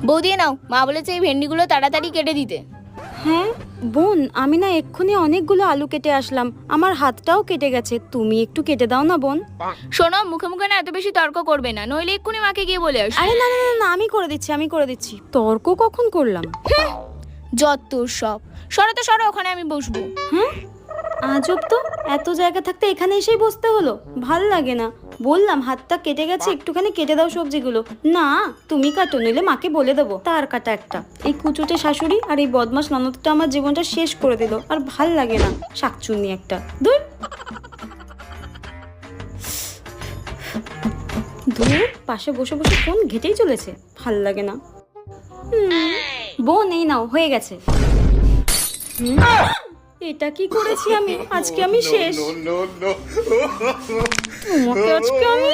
বৌদি নাও, মা বলেছে এই ভেন্ডিগুলো তাড়াতাড়ি কেটে দিতে। হ্যাঁ বোন, আমি না এক্ষুনি অনেকগুলো আলু কেটে আসলাম, আমার হাতটাও কেটে গেছে, তুমি একটু কেটে দাও না বোন। শোনো, মুখে মুখে না এত বেশি তর্ক করবে না, নইলে এক্ষুনি মাকে গিয়ে বলে আসো। আরে না না না না, আমি করে দিচ্ছি। তর্ক কখন করলাম? যত সব। সরো তো সরো, ওখানে আমি বসবো। হ্যাঁ, আজব তো, এত জায়গা থাকতে এখানে এসেই বসতে হলো, ভাল লাগে না। বললাম হাতটা কেটে গেছে, একটুখানি কেটে দাও সবজিগুলো। না, তুমি কাটো, নইলে মাকে বলে দেবো তার কাটা একটা। এই কুচুটে শাশুড়ি আর এই বদমাস ননদটা আমার জীবনটা শেষ করে দিল, আর ভাল লাগে না, শাকচুন্নি একটা। দূর দূর, পাশে বসে বসে ফোন ঘেটেই চলেছে, ভাল লাগে না। বোন এই নাও, হয়ে গেছে। এটা কি করেছি আমি? আজকে আমি শেষ। তোমাকে আজকে আমি